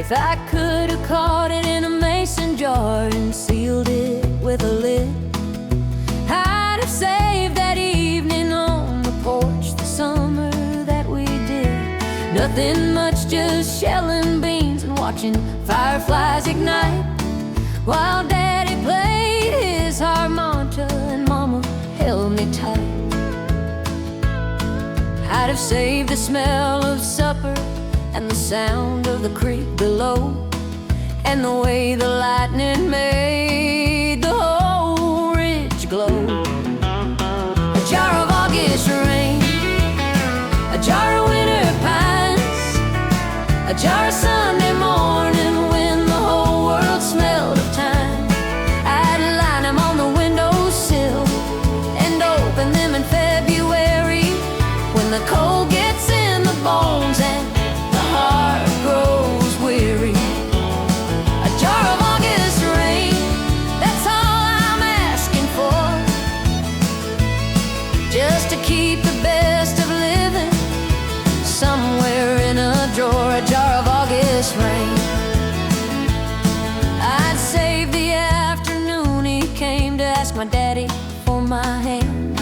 If I could have caught it in a mason jar and sealed it with a lid, I'd have saved that evening on the porch, the summer that we did. Nothing much, just shelling beans and watching fireflies ignite, while Daddy played his harmonica and Mama held me tight. I'd have saved the smell of supper and the sound of the creek below, and the way the lightning made the whole ridge glow. A jar of August rain, a jar of winter pines, a jar of Sunday morning when the whole world smelled of thyme. I'd line them on the windowsill and open them in February, when the cold gets in the bones and the heart grows weary. A jar of August rain, that's all I'm asking for, just to keep the best of living somewhere in a drawer. A jar of August rain. I'd save the afternoon he came to ask my daddy for my hand,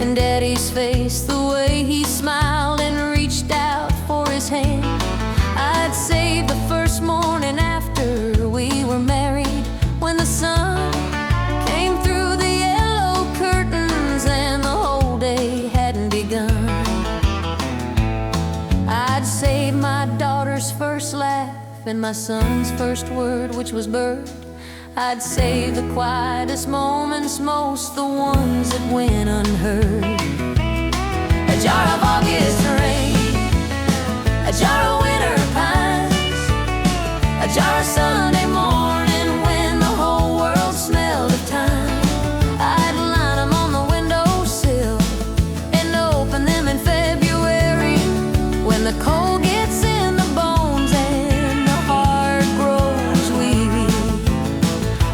and Daddy's face, the way he smiled and reached out for his hand. I'd save the first morning after we were married, when the sun came through the yellow curtains and the whole day hadn't begun. I'd save my daughter's first laugh and my son's first word, which was bird. I'd save the quietest moments most, the ones that went unheard. A jar of August rain, a jar of winter pines, a jar of Sunday morning when the whole world smelled of thyme. I'd line them on the windowsill and open them in February, when the cold gets in the bones and the heart grows weary.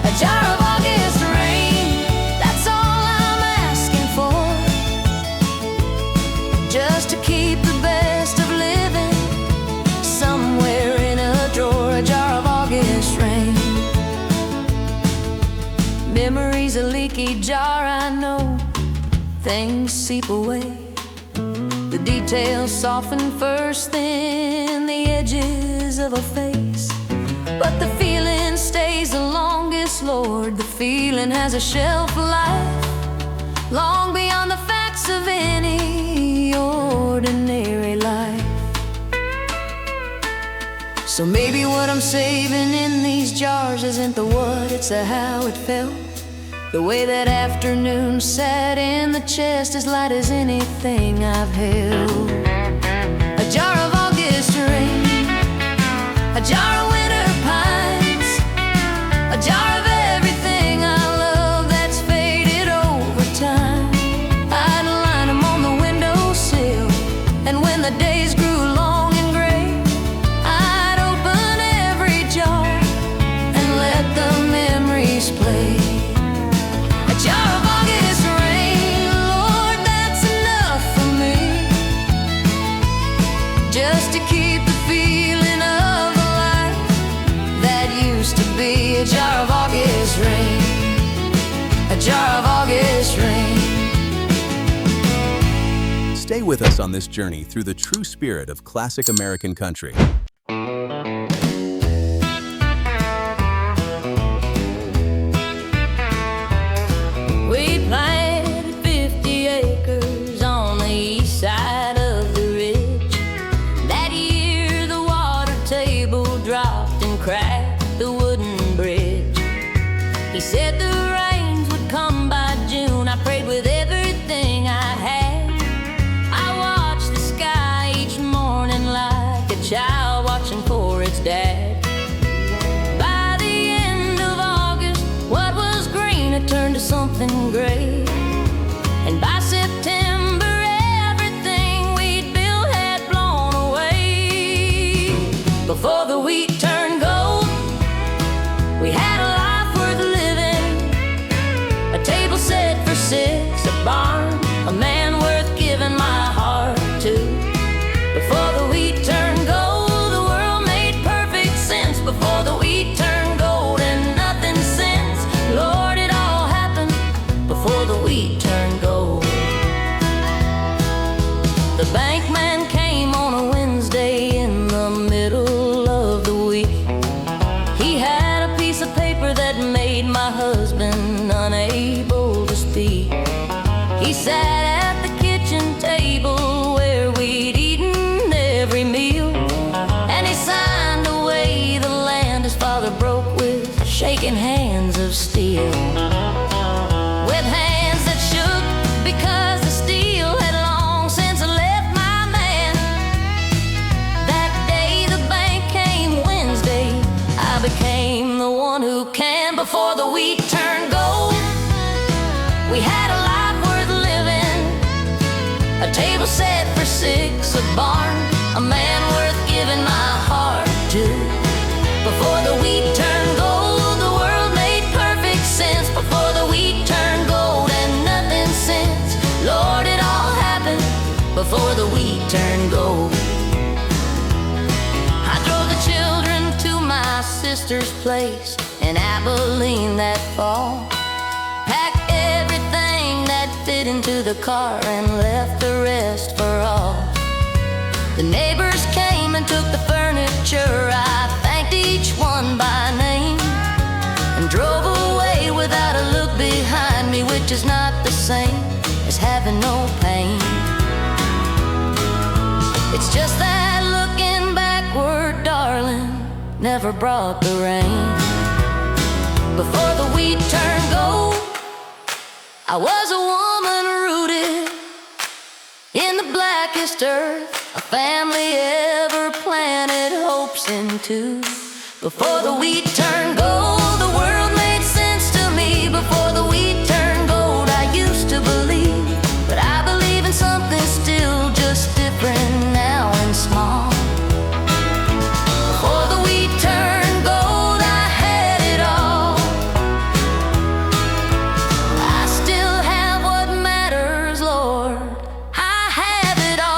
A jar of August rain, that's all I'm asking for, just to keep the best of living somewhere in a drawer. A jar of August rain. Memory's a leaky jar, I know. Things seep away. The details soften first, then the edges of a face. But the feeling stays the longest, Lord. The feeling has a shelf life long beyond the facts of any ordinary life. So maybe what I'm saving in these jars isn't the what, it's the how it felt. The way that afternoon sat in the chest, as light as anything I've held. A jar of August rain, a jar of winter pines, a jar of everything I love that's faded over time. I'd line them on the windowsill, and when the days grew long and gray, I'd open every jar and let the memories play. A jar of August rain, Lord, that's enough for me, just to keep the feeling of the life that used to be. A jar of August rain, a jar of August rain. Stay with us on this journey through the true spirit of classic American country. We planted 50 acres on the east side of the ridge. That year the water table dropped and cracked the wooden bridge. He said the rains would come by June. I prayed with everything I had. I watched the sky each morning like a child watching for its dad. By the end of August, what was green had turned to something gray, and by September everything we'd built had blown away. Before the wheat turned gold, we had a life worth living, a table set for six, a barn, a man worth giving my heart to. Before the wheat turned gold, the world made perfect husband, unable to speak. He sat at the kitchen table where we'd eaten every meal, and he signed away the land his father broke with shaking hands of steel. With hands that shook because the steel had long since left my man. That day the bank came Wednesday, I became the one who can. Before the wheat turned gold, we had a life worth living, a table set for six, a barn, a man worth giving my heart to. Before the wheat turned gold, the world made perfect sense. Before the wheat turned gold and nothing since, Lord, it all happened before the wheat turned gold. I drove the children to my sister's place in Abilene that fall, packed everything that fit into the car and left the rest for all. The neighbors came and took the furniture. I thanked each one by name and drove away without a look behind me, which is not the same as having no pain. It's just that looking backward, darling, never brought the rain. Before the wheat turned gold, I was a woman rooted in the blackest earth a family ever planted hopes into. Before the wheat turned gold, the world made sense to me. Before the wheat turned gold, I used to believe, but I believe in something still just different now and small. Before the wheat turned gold, I had it all. I still have what matters, Lord. I have it all.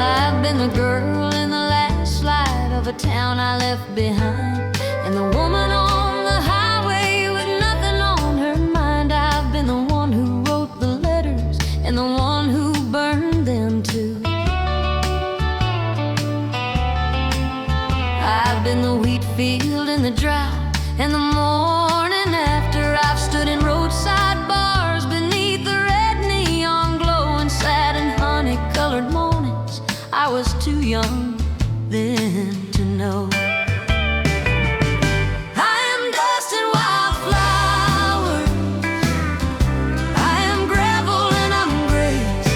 I've been the girl in the last slide of a town I left behind, and the woman on the highway with nothing on her mind. I've been the one who wrote the letters and the one who burned them too. I've been the wheat field in the drought and the morning after. I've stood in roadside bars beneath the red neon glow and sat in honey-colored mornings. I was too young then to know. I am dust and wildflowers, I am gravel and I'm grace,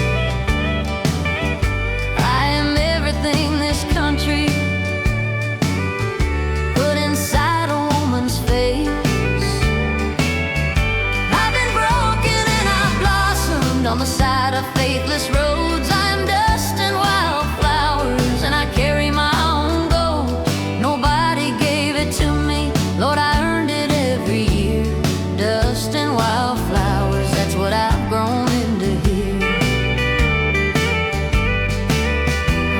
I am everything this country put inside a woman's face. I've been broken and I've blossomed on the side of faithless roads. I am dust and wildflowers, and I carry my own gold. Nobody gave it to me, Lord, I earned it every year. Dust and wildflowers, that's what I've grown into here.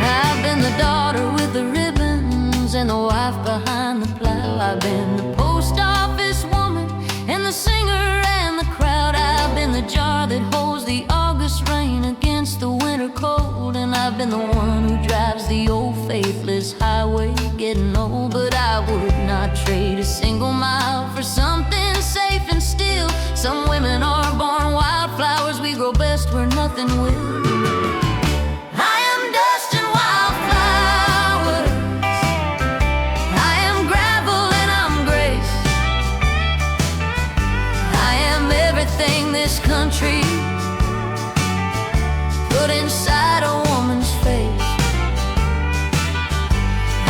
I've been the daughter with the ribbons and the wife behind the plow. I've been the post office woman and the singer and the crowd. I've been the jar that holds the August rain against the winter cold, and I've been the one who drives the old faithless highway getting old. But I would not trade a single mile for something safe and still. Some women are born wildflowers, we grow best where nothing will. I am dust and wildflowers, I am gravel and I'm grace, I am everything this country put inside a woman's face.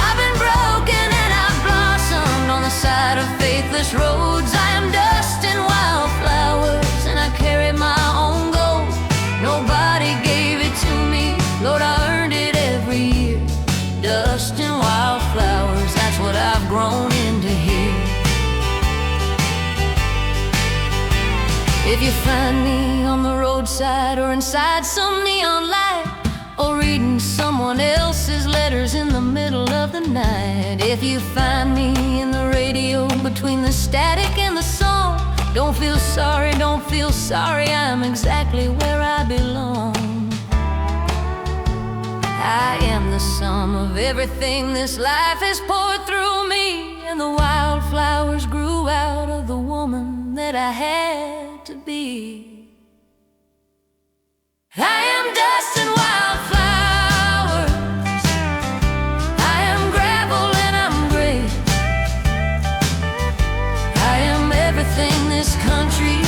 I've been broken and I've blossomed on the side of faithless roads. I am dust and wildflowers, and I carry my own gold. Nobody gave it to me, Lord, I earned it every year. Dust and wildflowers, that's what I've grown into here. If you find me on the roadside or inside some neon light, or reading someone else's letters in the middle of the night. If you find me in the radio between the static and the song, don't feel sorry, don't feel sorry, I'm exactly where I belong. I am the sum of everything this life has poured through me, and the wildflowers grew out of the woman that I had to be. I am dust and wildflowers, I am gravel and I'm gray, I am everything this country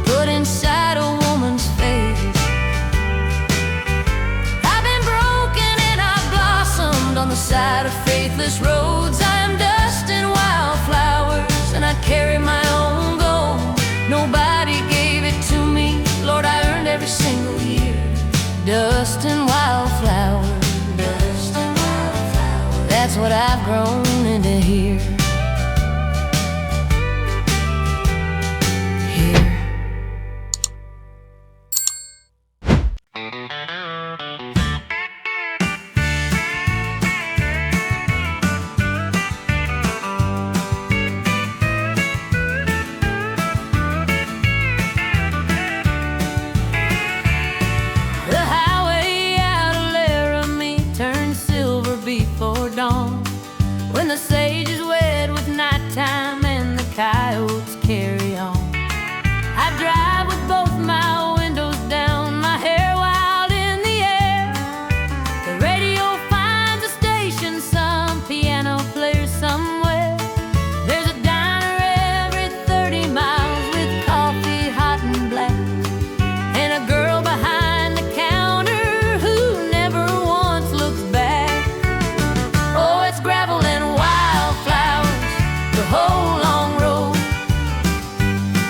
put inside a woman's face. I've been broken and I've blossomed on the side of faithless roads. I am dust and wildflowers, and I carry my own gold. Nobody gave it to me, Lord, I earned every single year. Dust and wildflowers, dust and wildflowers, that's what I've grown into here. When the sage is wed with nighttime and the coyotes carry on, I drive with both my windows down, my hair wild in the air. The radio finds a station, some piano plays somewhere. There's a diner every 30 miles with coffee hot and black, and a girl behind the counter who never once looks back. Oh, it's gravel and wildflowers, the whole long road.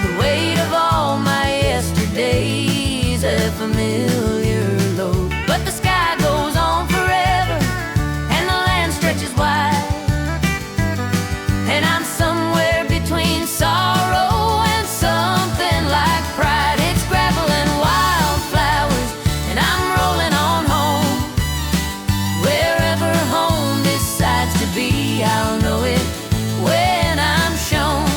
The weight of all my yesterdays, a familiar load. But the sky goes on forever, and the land stretches wide, and I'm somewhere between sorrow and something like pride. It's gravel and wildflowers, and I'm rolling on home. Wherever home decides to be, I'll know it when I'm shown.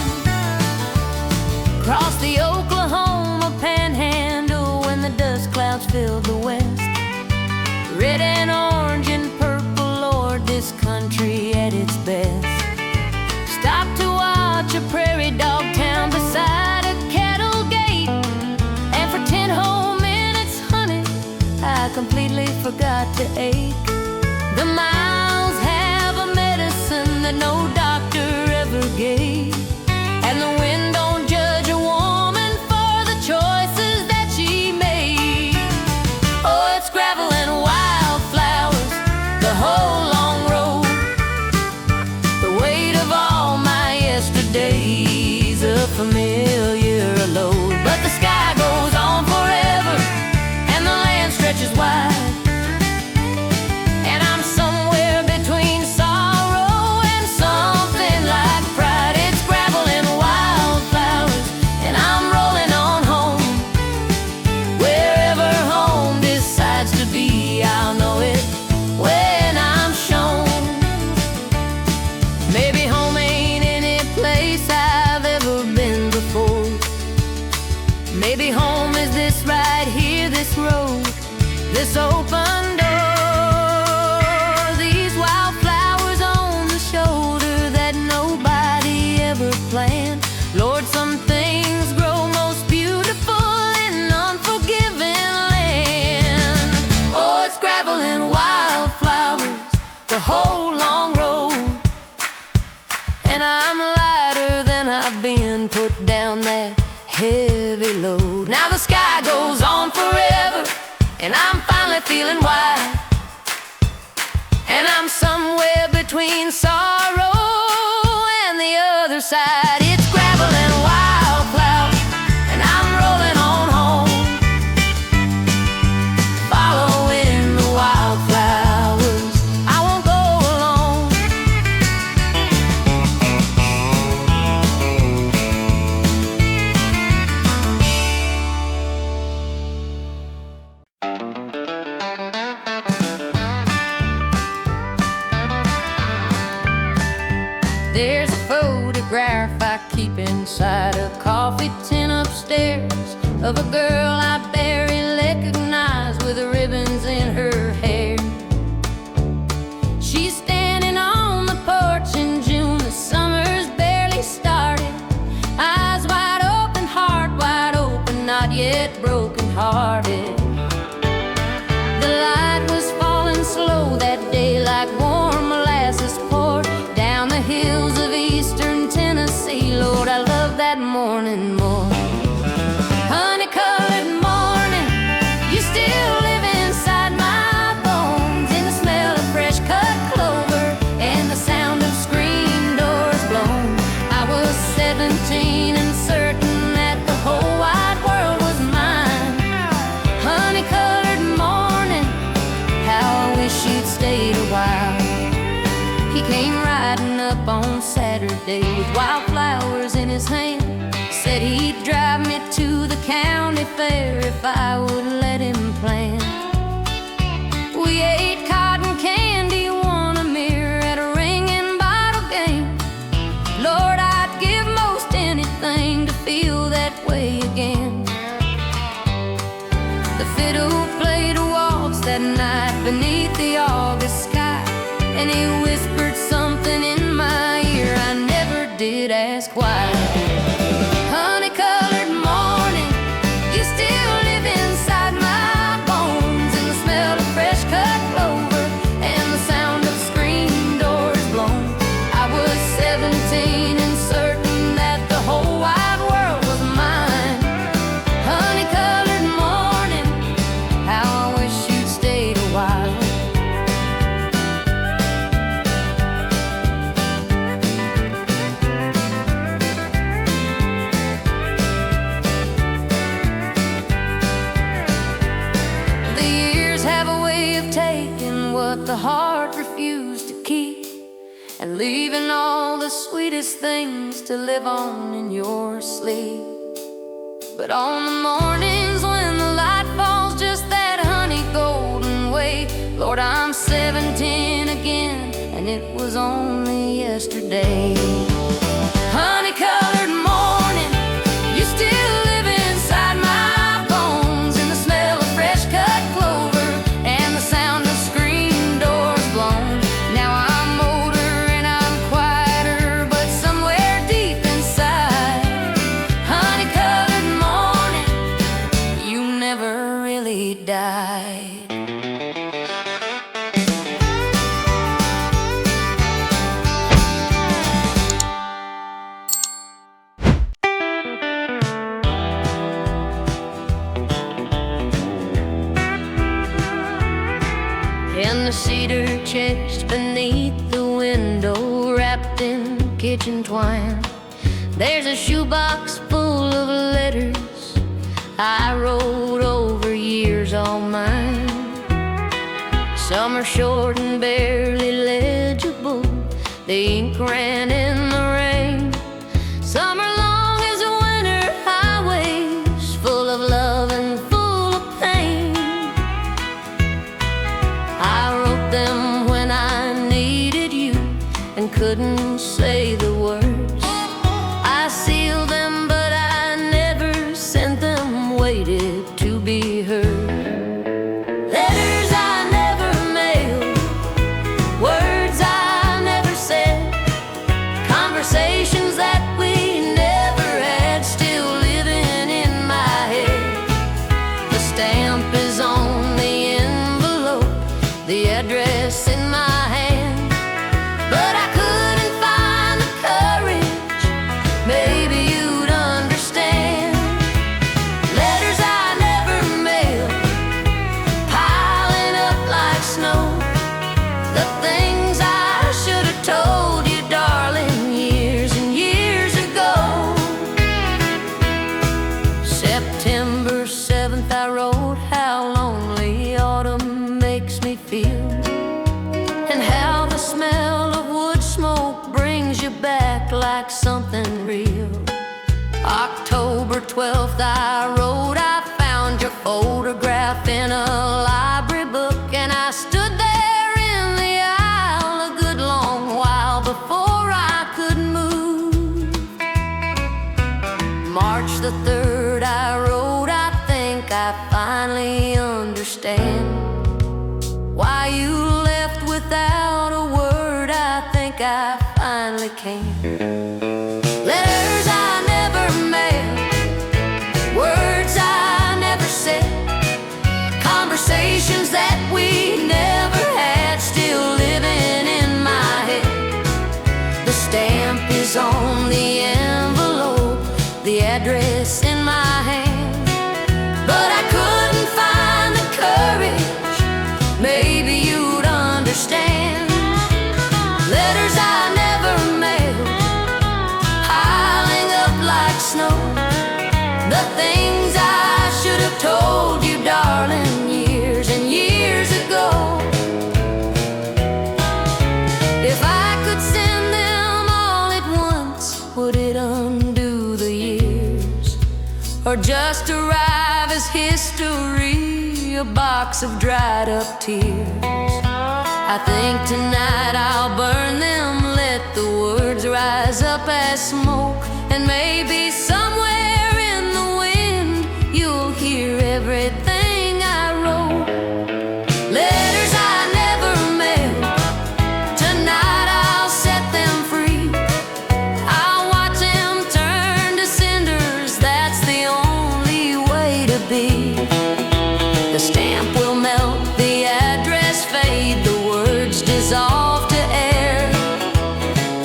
Cross the Oklahoma panhandle when the dust clouds fill the west. Red and orange and purple, Lord, this country at its best. Stop to watch a prairie dog town beside a cattle gate, and for 10 whole minutes, honey, I completely forgot to ache. The miles have a medicine that no doctor ever gave, and the wind don't judge a woman for the choices that she made. Oh, it's gravel and wildflowers, the whole long road. The weight of all my yesterdays, a familiar load. But the sky goes on forever, and the land stretches wide, and I'm somewhere between sorrow and something like pride. It's gravel and wildflowers, and I'm rolling on home. Wherever home decides to be, I'll know it when I'm shown. Maybe home ain't any place I've ever been before. Maybe home is this right here, this road, this open door. These wildflowers on the shoulder that nobody ever planned. Lord, some things grow most beautiful in unforgiving land. Oh, it's gravel and wildflowers, the whole long road, and I'm lighter than I've been, put down that heavy load. Now the sky goes on forever, and I'm finally feeling wide, and I'm somewhere between sorrow and the other side. It's gravel and wildflowers, and I'm rolling on home, following the wildflowers. I won't go alone. There's a photograph I keep inside a coffee tin upstairs of a girl I barely recognize with ribbons in her hair. She's standing on the porch in June, the summer's barely started. Eyes wide open, heart wide open, not yet broken hearted. The light was falling slow that day like warm molasses poured down the hills of eastern Tennessee. Lord, I love that morning more. Honey-colored morning, you still live inside my bones, in the smell of fresh cut clover and the sound of screen doors blown. I was 17 and certain that the whole wide world was mine. Honey-colored morning, how I wish you'd stayed a while. He came riding up on Saturday with wildflowers in his hand. Said he'd drive me to the county fair if I would let him plan. We ate cotton candy, won a mirror at a ringing bottle game. Lord, I'd give most anything to feel that way again. The fiddle played a waltz that night beneath the August sky, and he whispered something in my ear. I never did ask why. Honey-colored morning, you still live inside my bones, in the smell of fresh cut clover and the sound of screen doors blown. I was 17 and certain that the whole wide world was mine. Honey-colored morning, how I wish you'd stayed a while. Taking what the heart refused to keep, and leaving all the sweetest things to live on in your sleep. But on the mornings when the light falls just that honey golden way, Lord, I'm 17 again, and it was only yesterday. Honey-colored morning, you still live inside my bones, in the smell of fresh cut clover and the sound of screen doors blown. Now I'm older and I'm quieter, but somewhere deep inside, honey-colored morning, you never really died. In the cedar chest beneath the window, wrapped in kitchen twine, there's a shoebox full of letters I wrote over years, all mine. Some are short and barely legible, the ink ran in the rain. Some are long as winter highways, full of love and full of pain. I wrote them when I needed you and couldn't say the words. I sealed them, but I never sent them, waited to be heard. Letters I never mailed, words I never said, conversations that we never had, still living in my head. The stamp is on the envelope, the address in my hand, but I couldn't find the courage, maybe you'd understand. Letters I never mailed, piling up like snow, the things I should have told you, darling, years and years ago. September 7th I wrote how lonely autumn makes me feel, and how the smell of wood smoke brings you back like something real. October 12th I wrote I found your photograph in a library book, and I stood there in the aisle a good long while before I could understand why you left without a word. I think I finally can. Letters I never mailed, words I never said, conversations that we never had, still living in my head. The stamp is on the envelope, the address in my hand, but I couldn't find the courage. Maybe you'd understand. Letters I never mailed, piling up like snow, the things I should have told you, darling, years and years ago. If I could send them all at once, would it undo the years, or just arrive as history, a box of dried up tears? I think tonight I'll burn them, let the words rise up as smoke, and maybe somewhere in the wind you'll hear everything I wrote. Letters I never mailed, tonight I'll set them free. I'll watch them turn to cinders, that's the only way to be. The stamp will melt, the address fade, the words dissolve to air.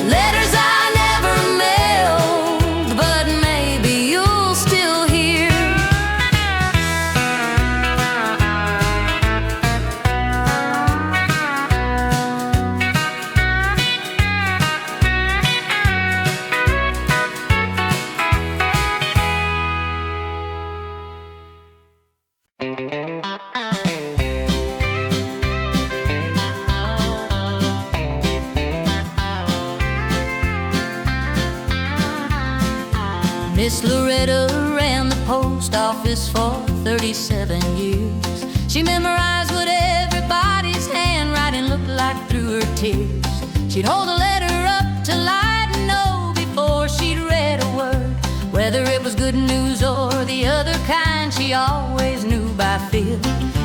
Letters I never mailed, but maybe you'll still hear. Miss Loretta ran the post office for 37 years. She memorized what everybody's handwriting looked like through her tears. She'd hold a letter up to light and know before she'd read a word, whether it was good news or the other kind. She always knew by feel.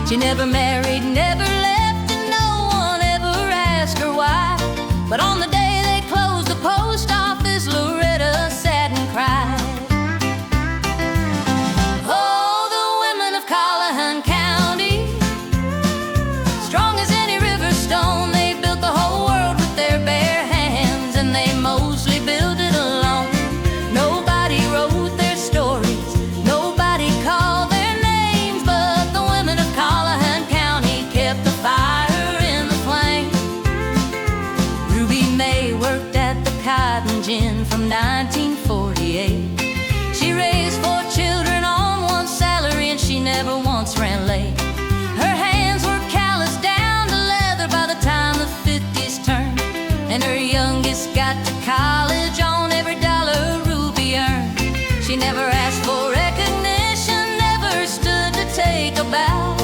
She never married, never left, and no one ever asked her why. But on the day they closed the post office, Loretta sat and cried. Oh, the women of Callahan County, strong as any river stone, they built the whole world with their bare hands, and they mostly built it alone. Nobody wrote their stories, nobody called their names, but the women of Callahan County kept the fire in the flame. Ruby May worked at the cotton gin from 1948. She raised 4 children on one salary, and she never once ran late. Her hands were calloused down to leather by the time the 50s turned, and her youngest got to college on every dollar Ruby earned. She never asked for recognition, never stood to take a bow,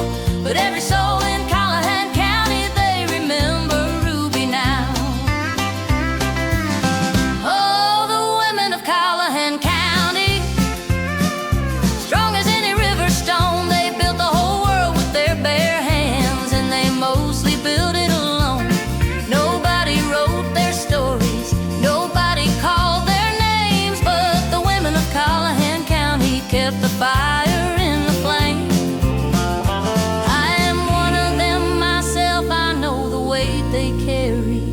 but every soul in Callahan County, they remember Ruby now. Oh, the women of Callahan County, strong as any river stone, they built the whole world with their bare hands, and they mostly built it alone. Nobody wrote their stories, nobody called their names, but the women of Callahan County kept the fire in the flame. I am one of them myself, I know the weight they carry.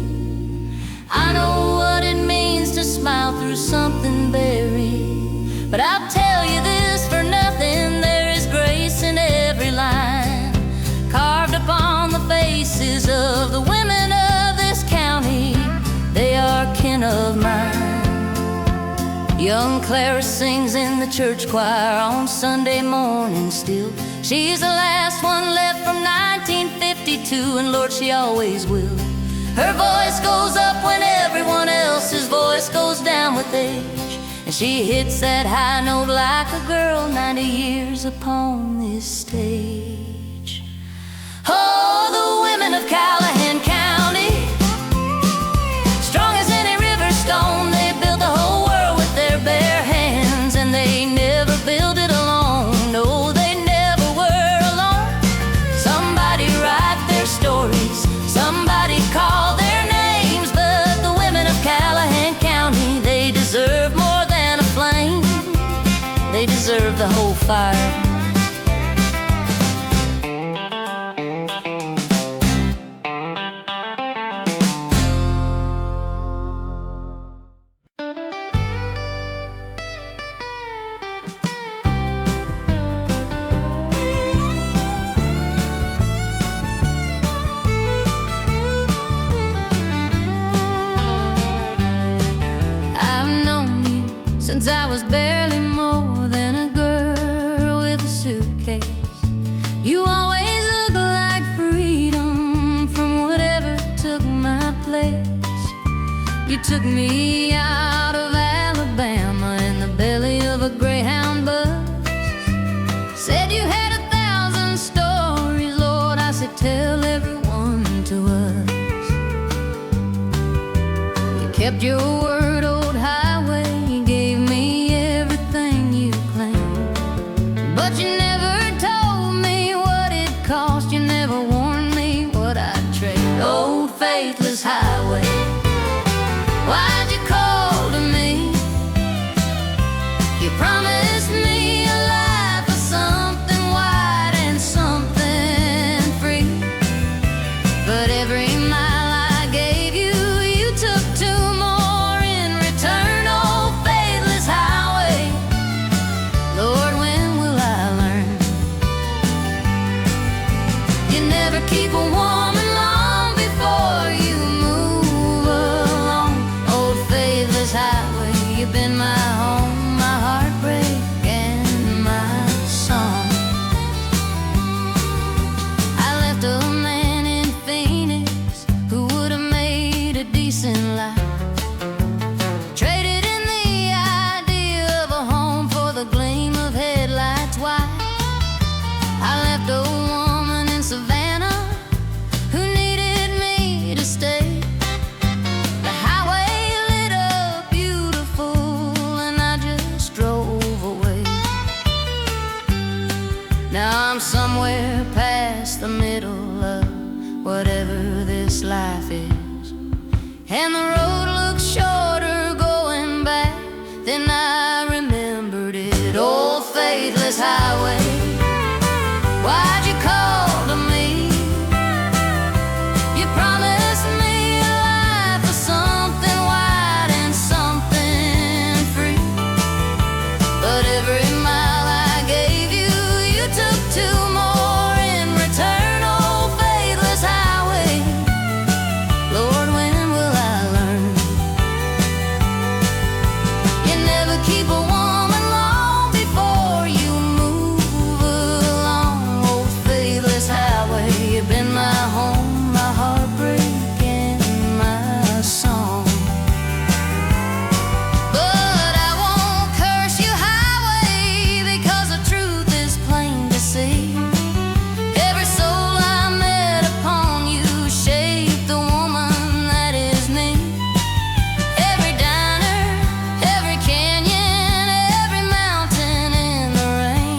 I know what it means to smile through something buried. But I'll tell you this for nothing, there is grace in every line, carved upon the faces of the women of this county. They are kin of mine. Young Clara sings in the church choir on Sunday morning still. She's the last one left from 1952, and Lord, she always will. Her voice goes up when everyone else's voice goes down with age, and she hits that high note like a girl 90 years upon this stage. Oh, the women of Callahan County, strong as any river stone, they built the whole world with their bare hands, and they never built it alone. No, they never were alone. Some of the whole fire. Since I was barely more than a girl with a suitcase, you always looked like freedom from whatever took my place. You took me out of Alabama in the belly of a Greyhound bus. Said you had 1,000 stories, Lord, I said tell everyone to us. You kept your word, old highway, but you never told me what it cost. You never warned me what I'd trade. Old faithless highway, why'd you call to me? You promised me a life of something wide and something free, but every mile I gave you, you took 2 more in return. Old faithless highway, Lord, keep a woman long before you move along. Old faithless highway, you've been my home, my heartbreak, and my song. I left a man in Phoenix who would have made a decent life, traded in the idea of a home for the gleam of headlights wide. I left a woman in Savannah somewhere past the middle of whatever this life is, and the road looks shorter going back than I remembered it. Old faithless highway, why'd you call to me? You promised me a life of something wide and something free, but every mile I gave you, you took 2 more in return. Old faithless highway, Lord, when will I learn? You never keep a woman long before you move along. Old faithless highway, you've been my home, my heartbreak, and my song. But I won't curse you, highway, because the truth is plain to see. Every soul I met upon you shaped the woman that is me. Every diner, every canyon, every mountain in the rain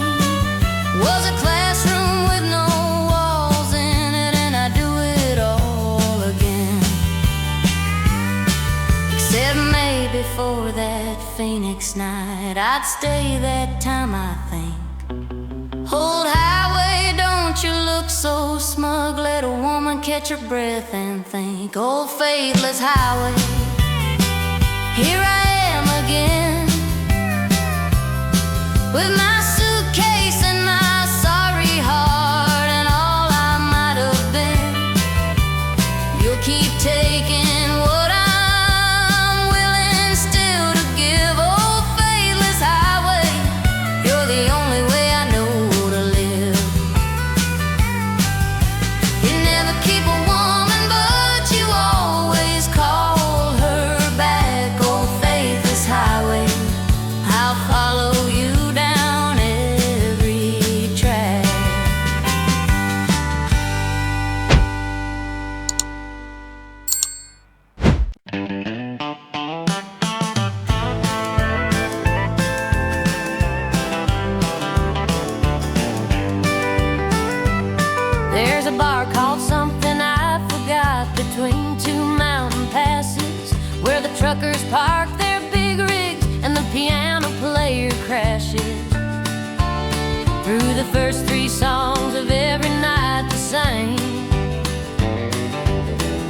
was a classroom with no walls in it, and I'd do it all again. Except maybe for that Phoenix night, I'd stay that time, I think. Old highway, don't you look so smug. Let a woman catch her breath and think. Old faithless highway, here I am again, with my suitcase and my sorry heart and all I might have been. You'll keep taking what I'm willing still to give. Old faithless highway, you're the only way I know to live. You never keep a woman, but you always call her back. Old faithless highway, I'll follow you down every track. There's a bar called something I forgot between 2 mountain passes, where the truckers park their big rigs and the piano player crashes. through the first 3 songs of every night the same.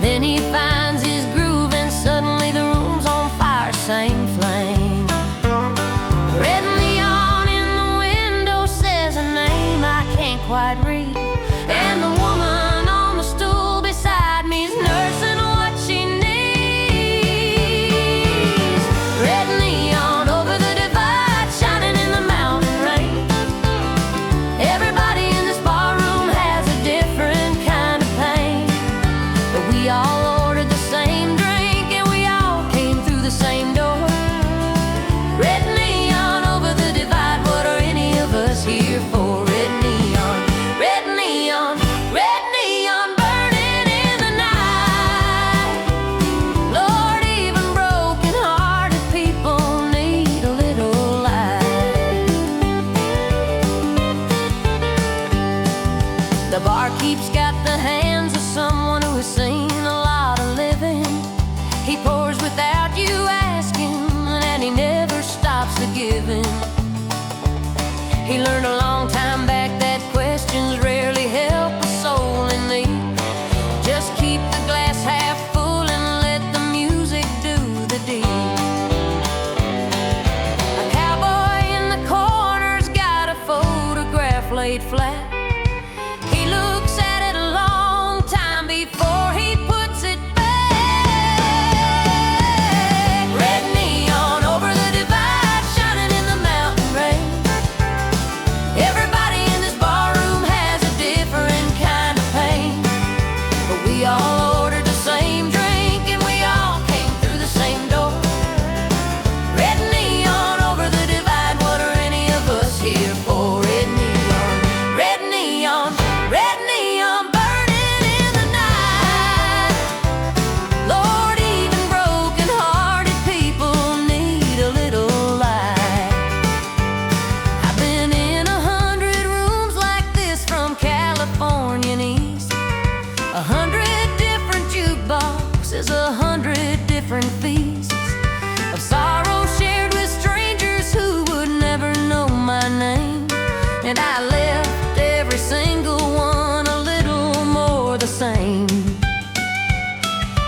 Then he finds his groove and suddenly the room's on fire, same flame. Red neon in the window says a name I can't quite read, and the woman on the stool beside me's nursing what she needs. Red neon over the divide, shining in the mountain rain. Everybody in this barroom has a different kind of pain, but we all ordered the same drink and we all came through the same door. Red neon over the divide, what are any of us here for? Red neon, red neon, red neon burning in the night. Lord, even broken-hearted people need a little light. The barkeep's got the hands of someone who has seen a lot of living. He pours without you asking, and he never stops the giving. He learned a long time back that questions rarely help a soul in need. Just keep the glass half full and let the music do the deed. A cowboy in the corner's got a photograph laid flat. He looks at it a long time before he puts it back. Red neon over the divide, shining in the mountain rain. Everybody in this barroom has a different kind of pain, but we all ordered the same drink and we all came through the same door. Red neon over the divide, what are any of us here for? Red neon, red neon, red neon burning in the night. Lord, even broken-hearted people need a little light. I've been in 100 rooms like this, from California and east. 100 different jukeboxes, 100 different feasts of sorrow shared with strangers who would never know my name. And I left every single one a little more the same.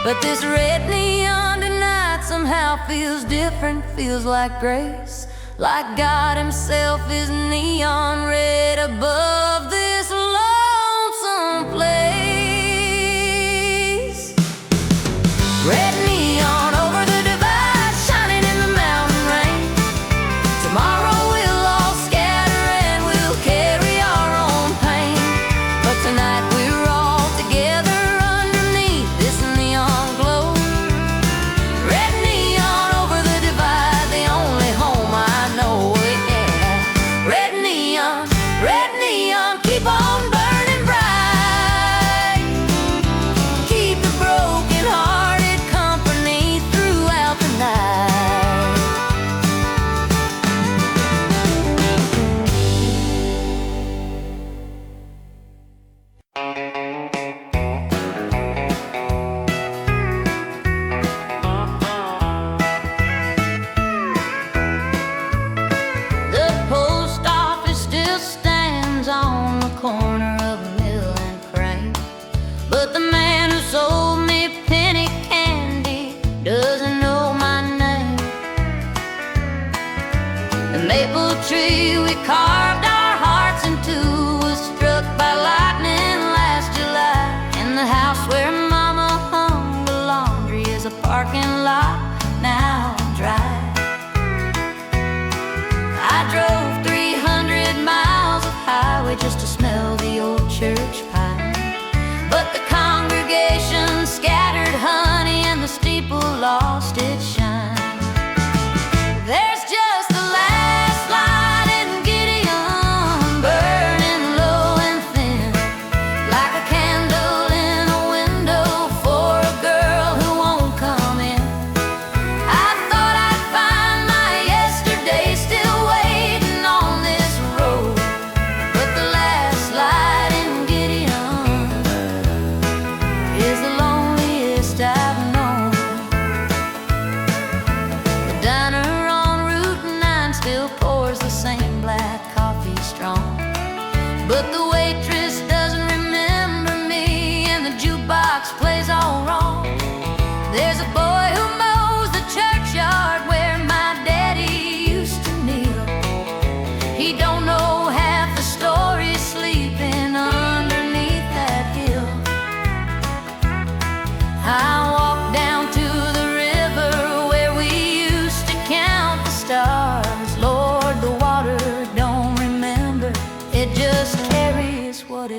But this red neon tonight somehow feels different, feels like grace, like God himself is neon red above this lonesome place. Red neon over the divide, shining in the mountain rain. Tomorrow we'll all scatter and we'll carry our own pain, but tonight we're all together underneath this neon glow. Red neon over the divide, the only home I know, yeah. Red neon, keep on burning bright. Keep the broken-hearted company throughout the night. The post office still stands on the corner of Mill and Crane, but the man who sold me penny candy doesn't know my name. The maple tree we carved our hearts into was struck by lightning last July, and the house where Mama hung the laundry is a parking lot now dry. I drove 300 miles of highway just to smell the old church pine, but the congregation scattered honey and the steeple lost its shine. There's just the last light in Gideon, burning low and thin, like a candle in a window for a girl who won't come in. I thought I'd find my yesterday still waiting on this road, but the last light in Gideon is the loneliest I've known. The diner on Route 9 still pours the same black coffee strong.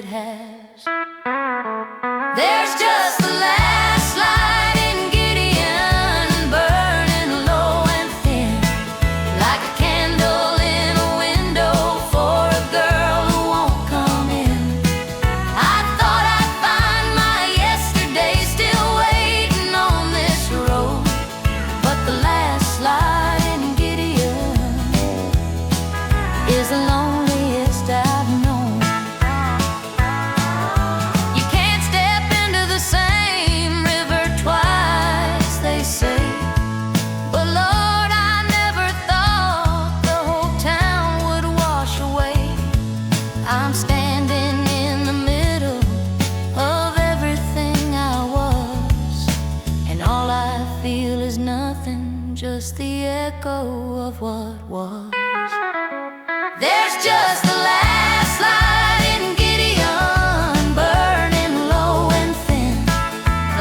it has. There's just the last light in Gideon, burning low and thin, like a candle in a window for a girl who won't come in. I thought I'd find my yesterday still waiting on this road, but the last light in Gideon is the loneliest I've known. You can't step into the same river twice, they say, but Lord, I never thought the whole town would wash away. I'm standing in the middle of everything I was, and all I feel is nothing, just the echo of what was. There's just the last light in Gideon, burning low and thin,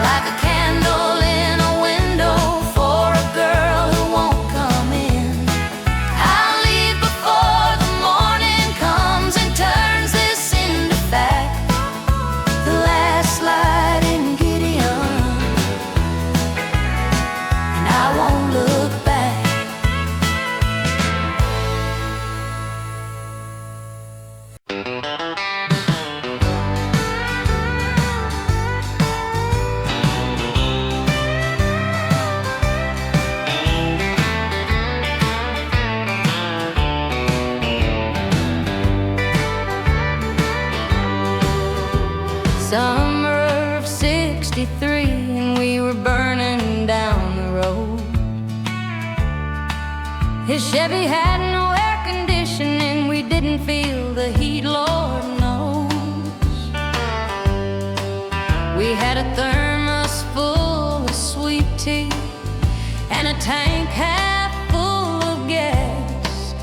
like a candle in a window for a girl who won't come in. I'll leave before the morning comes and turns this into fact. The last light in Gideon, and I won't look back. Summer of '63, and we were burning down the road. His Chevy had no air conditioning, we didn't feel the heat, Lord knows. We had a thermos full of sweet tea and a tank half full of gas,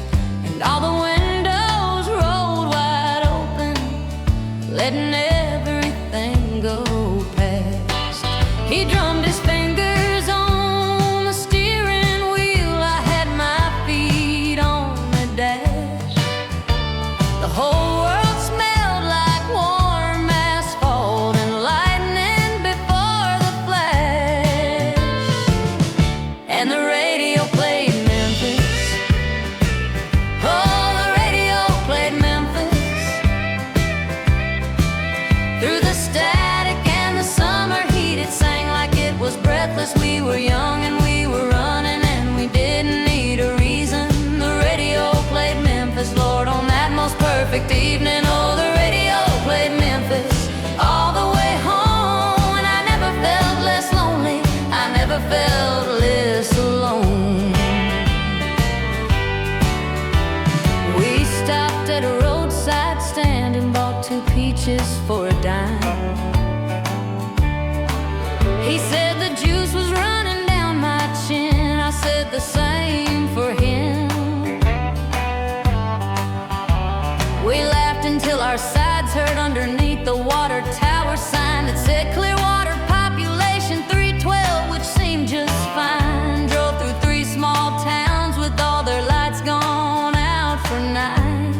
and all the windows rolled wide open, letting everything go past. He drummed his fingers on the steering wheel, I had my feet on the dash. The whole world smelled like warm asphalt and lightning before the flash. And the radio played Memphis. Oh, the radio played Memphis. Through the static and the summer heat, it sang like it was breathless. We were young and we were running, and we didn't need a reason. The radio played Memphis, Lord, on that most perfect evening. Oh, the radio played Memphis all the way home, and I never felt less lonely, I never felt less alone. We stopped at a roadside stand and bought 2 peaches for a dime. He said the juice was running down my chin, I said the same for him. We laughed until our sides hurt underneath the water tower sign that said Clearwater population 312, which seemed just fine. Drove through 3 small towns with all their lights gone out for night,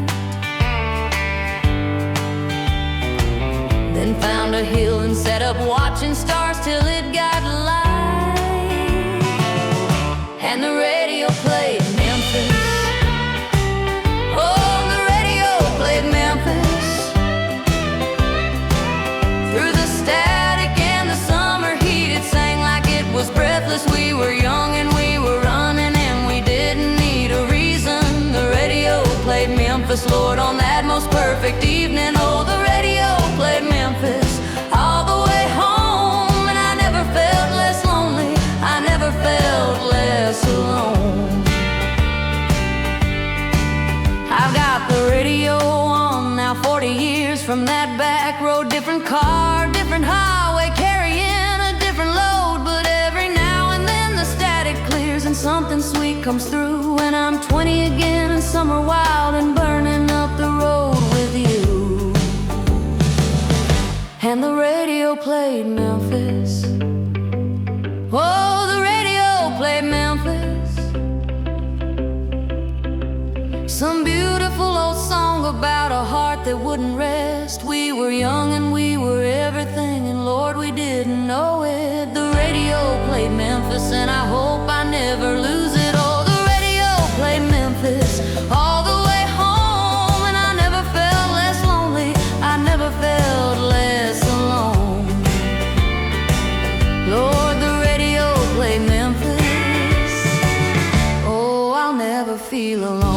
then found a hill and set up watching stars till it got light. And the radio played Memphis. Oh, the radio played Memphis. Through the static and the summer heat, it sang like it was breathless. We were young and we were running, and we didn't need a reason. The radio played Memphis, Lord, on that most perfect evening. Oh, the radio played Memphis all the way home, and I never felt less lonely, I never felt less alone. I've got the radio on now 40 years from that back road. Different car, different highway, carrying a different load, but every now and then the static clears and something sweet comes through, and I'm 20 again and summer wild and burning up the road with you. And the radio played Memphis. Oh, the radio played Memphis. Some beautiful old song about a heart that wouldn't rest. We were young and we were everything, and Lord, we didn't know it. The radio played Memphis, and I hope I never lose it. Oh, the radio played Memphis all the way home, and I never felt less lonely, I never felt less alone. Lord, the radio played Memphis, oh, I'll never feel alone.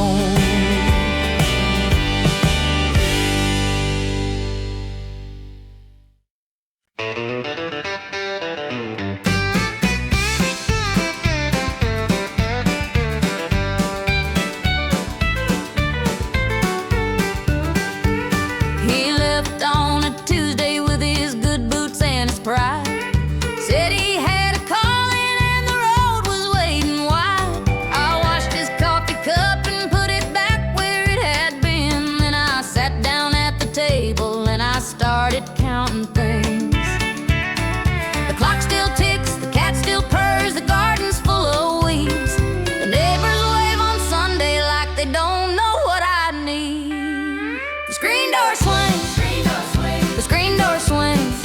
He left on a Tuesday with his good boots and his pride. Said he had a calling and the road was waiting wide. I washed his coffee cup and put it back where it had been. Then I sat down at the table and I started counting things. The clock still ticks, the cat still purrs, the garden's full of weeds. The neighbors wave on Sunday like they don't know what I need. The screen door swings, the screen door swings,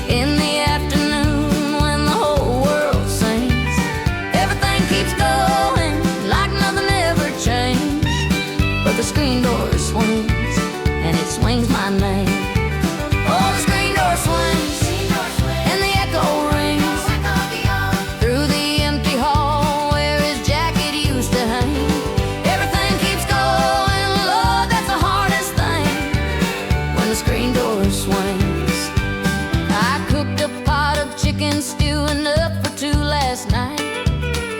in the afternoon when the whole world sings. Everything keeps going like nothing ever changed, but the screen door swings, and it swings my name. Oh, the screen door swings, and the echo rings through the empty hall where his jacket used to hang. Everything keeps going, Lord, that's the hardest thing, when the screen door swings. I cooked a pot of chicken stew enough for two last night.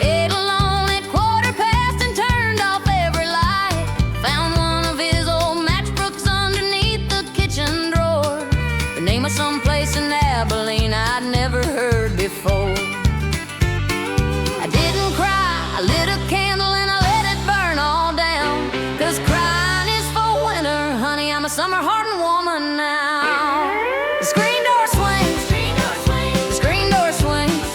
Ate alone at 1:15 and turned off every light. Found one of his old matchbooks underneath the kitchen drawer, the name of some place in Abilene I'd never heard before. I didn't cry, I lit a candle and I let it burn all down, 'cause crying is for winter, honey, I'm a summer hardened woman now. The screen door swings, the screen door swings,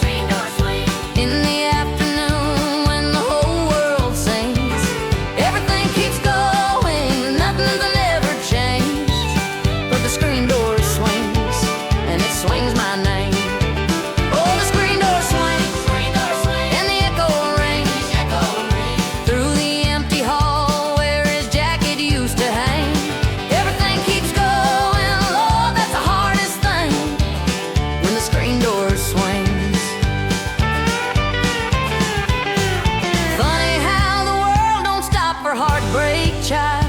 in the afternoon when the whole world sings. Everything keeps going, nothing's ever changed, but the screen door swings, and it swings my name. Oh, the screen door swings, and the echo rings through the empty hall where his jacket used to hang. Everything keeps going, Lord, that's the hardest thing, when the screen door swings. Funny how the world don't stop for heartbreak, child.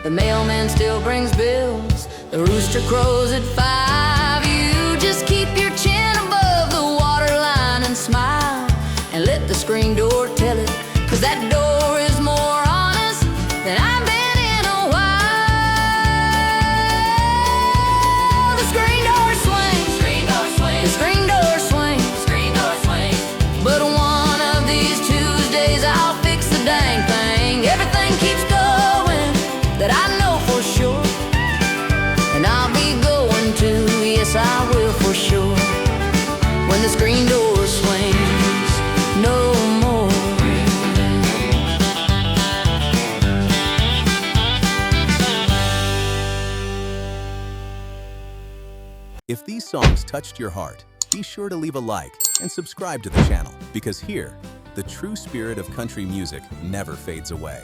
The mailman still brings bills, the rooster crows at 5. You just keep your chin above the waterline and smile, and let the screen door tell it, 'cause that door is more honest than I've been in a while. The screen door swings, the screen door swings, but one of these Tuesdays I'll fix the dang thing. Everything keeps going, that I know for sure, and I'll be going to, yes I will for sure, when the screen door swings no more. If these songs touched your heart, be sure to leave a like and subscribe to the channel, because here, the true spirit of country music never fades away.